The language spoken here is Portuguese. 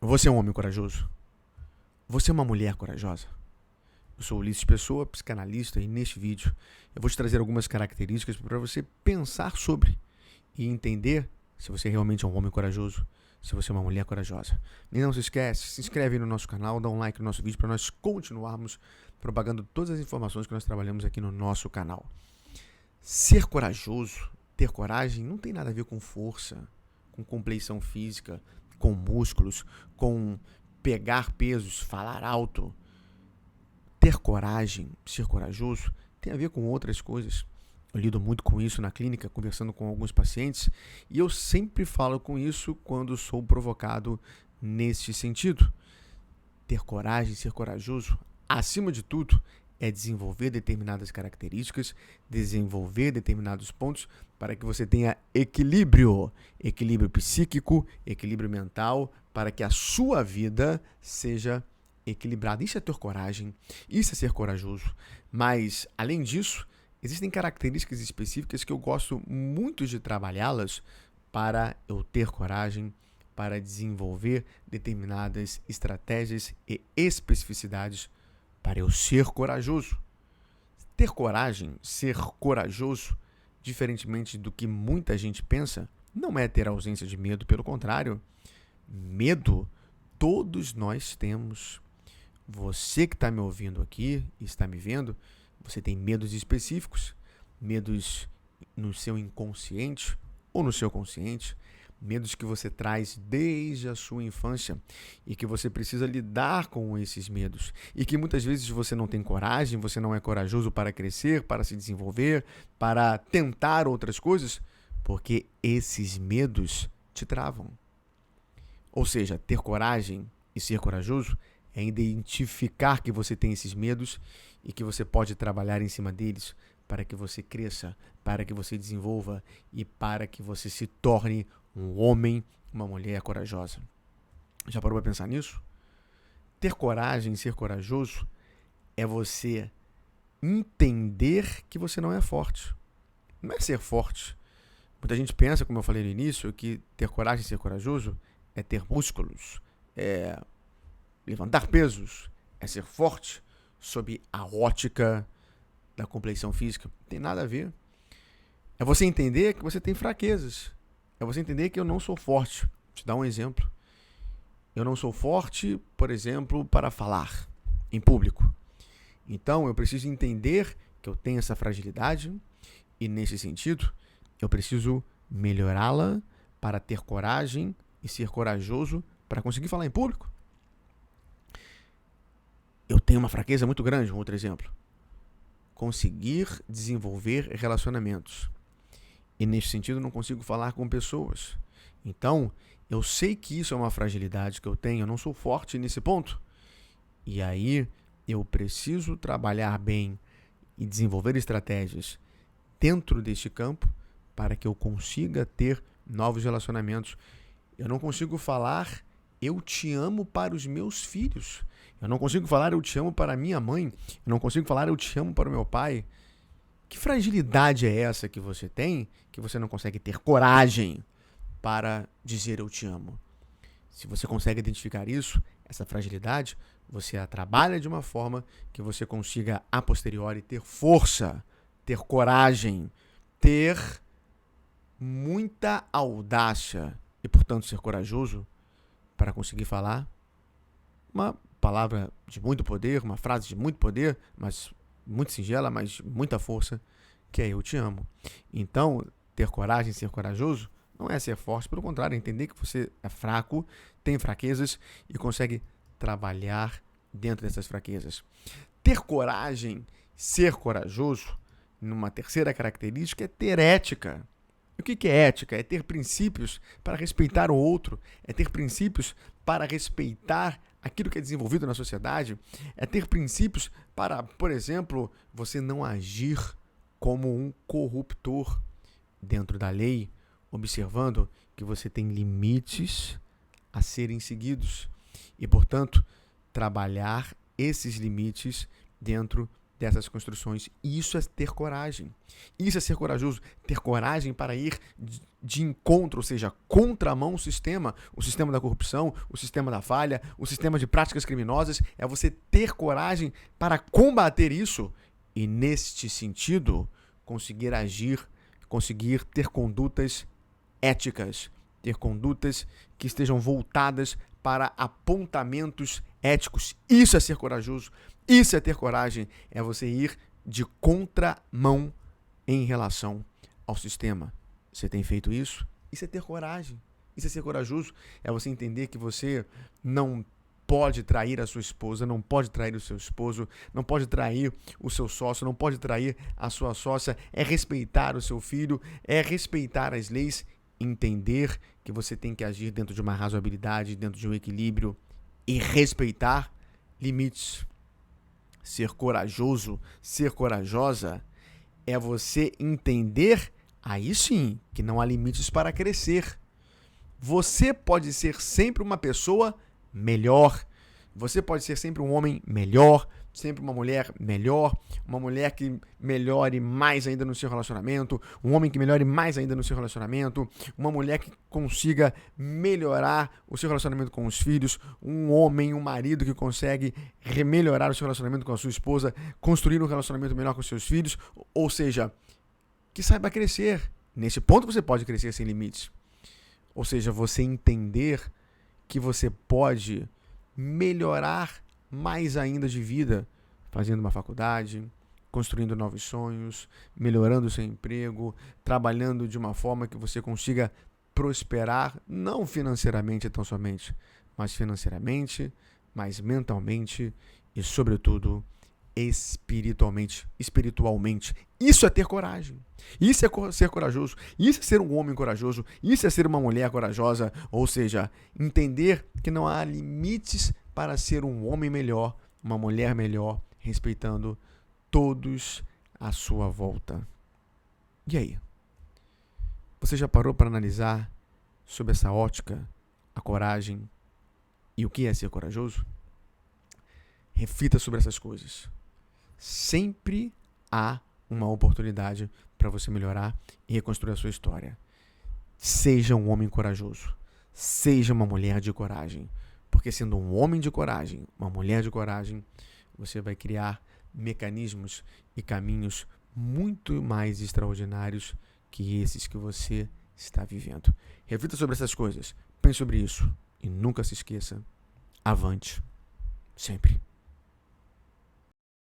Você é um homem corajoso? Você é uma mulher corajosa? Eu sou Ulisses Pessoa, psicanalista, e neste vídeo eu vou te trazer algumas características para você pensar sobre e entender se você realmente é um homem corajoso, se você é uma mulher corajosa. E não se esquece, se inscreve aí no nosso canal, dá um like no nosso vídeo para nós continuarmos propagando todas as informações que nós trabalhamos aqui no nosso canal. Ser corajoso, ter coragem, não tem nada a ver com força, com compleição física, com músculos, com pegar pesos, falar alto. Ter coragem, ser corajoso, tem a ver com outras coisas. Eu lido muito com isso na clínica, conversando com alguns pacientes, e eu sempre falo com isso quando sou provocado nesse sentido. Ter coragem, ser corajoso, acima de tudo, é desenvolver determinadas características, desenvolver determinados pontos para que você tenha equilíbrio psíquico, equilíbrio mental, para que a sua vida seja equilibrada. Isso é ter coragem, isso é ser corajoso. Mas, além disso, existem características específicas que eu gosto muito de trabalhá-las para eu ter coragem, para desenvolver determinadas estratégias e especificidades para eu ser corajoso. Ter coragem, ser corajoso, diferentemente do que muita gente pensa, não é ter ausência de medo, pelo contrário. Medo, todos nós temos. Você que está me ouvindo aqui e está me vendo, você tem medos específicos, medos no seu inconsciente ou no seu consciente, medos que você traz desde a sua infância e que você precisa lidar com esses medos e que muitas vezes você não tem coragem, você não é corajoso para crescer, para se desenvolver, para tentar outras coisas, porque esses medos te travam. Ou seja, ter coragem e ser corajoso é identificar que você tem esses medos e que você pode trabalhar em cima deles para que você cresça, para que você desenvolva e para que você se torne um homem, uma mulher corajosa. Já parou para pensar nisso? Ter coragem, ser corajoso, é você entender que você não é forte. Não é ser forte. Muita gente pensa, como eu falei no início, que ter coragem, ser corajoso é ter músculos, é levantar pesos, é ser forte sob a ótica da compleição física. Não tem nada a ver. É você entender que você tem fraquezas. É você entender que eu não sou forte. Vou te dar um exemplo. Eu não sou forte, por exemplo, para falar em público. Então, eu preciso entender que eu tenho essa fragilidade e, nesse sentido, eu preciso melhorá-la para ter coragem e ser corajoso para conseguir falar em público. Eu tenho uma fraqueza muito grande, um outro exemplo. Conseguir desenvolver relacionamentos. E nesse sentido não consigo falar com pessoas. Então, eu sei que isso é uma fragilidade que eu tenho, eu não sou forte nesse ponto. E aí, eu preciso trabalhar bem e desenvolver estratégias dentro deste campo para que eu consiga ter novos relacionamentos. Eu não consigo falar eu te amo para os meus filhos. Eu não consigo falar eu te amo para a minha mãe. Eu não consigo falar eu te amo para o meu pai. Que fragilidade é essa que você tem que você não consegue ter coragem para dizer eu te amo? Se você consegue identificar isso, essa fragilidade, você a trabalha de uma forma que você consiga, a posteriori, ter força, ter coragem, ter muita audácia e, portanto, ser corajoso para conseguir falar uma palavra de muito poder, uma frase de muito poder, mas muito singela, mas muita força, que é eu te amo. Então, ter coragem, ser corajoso, não é ser forte, pelo contrário, é entender que você é fraco, tem fraquezas e consegue trabalhar dentro dessas fraquezas. Ter coragem, ser corajoso, numa terceira característica, é ter ética. E o que é ética? É ter princípios para respeitar o outro, é ter princípios para respeitar aquilo que é desenvolvido na sociedade, é ter princípios para, por exemplo, você não agir como um corruptor dentro da lei, observando que você tem limites a serem seguidos e, portanto, trabalhar esses limites dentro dessas construções. Isso é ter coragem. Isso é ser corajoso. Ter coragem para ir de encontro, ou seja, contramão o sistema da corrupção, o sistema da falha, o sistema de práticas criminosas. É você ter coragem para combater isso e, neste sentido, conseguir agir, conseguir ter condutas éticas, ter condutas que estejam voltadas para apontamentos éticos. Isso é ser corajoso. Isso é ter coragem, é você ir de contramão em relação ao sistema. Você tem feito isso? Isso é ter coragem. Isso é ser corajoso. É você entender que você não pode trair a sua esposa, não pode trair o seu esposo, não pode trair o seu sócio, não pode trair a sua sócia. É respeitar o seu filho, é respeitar as leis, entender que você tem que agir dentro de uma razoabilidade, dentro de um equilíbrio e respeitar limites. Ser corajoso, ser corajosa é você entender, aí sim, que não há limites para crescer. Você pode ser sempre uma pessoa melhor. Você pode ser sempre um homem melhor, sempre uma mulher melhor, uma mulher que melhore mais ainda no seu relacionamento, um homem que melhore mais ainda no seu relacionamento, uma mulher que consiga melhorar o seu relacionamento com os filhos, um homem, um marido que consegue melhorar o seu relacionamento com a sua esposa, construir um relacionamento melhor com os seus filhos, ou seja, que saiba crescer. Nesse ponto você pode crescer sem limites. Ou seja, você entender que você pode melhorar mais ainda de vida, fazendo uma faculdade, construindo novos sonhos, melhorando o seu emprego, trabalhando de uma forma que você consiga prosperar, não financeiramente tão somente, mas financeiramente, mas mentalmente e, sobretudo, espiritualmente. Isso é ter coragem. Isso é ser corajoso. Isso é ser um homem corajoso. Isso é ser uma mulher corajosa. Ou seja, entender que não há limites para ser um homem melhor, uma mulher melhor, respeitando todos à sua volta. E aí? Você já parou para analisar sob essa ótica a coragem e o que é ser corajoso? Reflita sobre essas coisas. Sempre há uma oportunidade para você melhorar e reconstruir a sua história. Seja um homem corajoso. Seja uma mulher de coragem. Porque sendo um homem de coragem, uma mulher de coragem, você vai criar mecanismos e caminhos muito mais extraordinários que esses que você está vivendo. Reflita sobre essas coisas. Pense sobre isso. E nunca se esqueça. Avante. Sempre.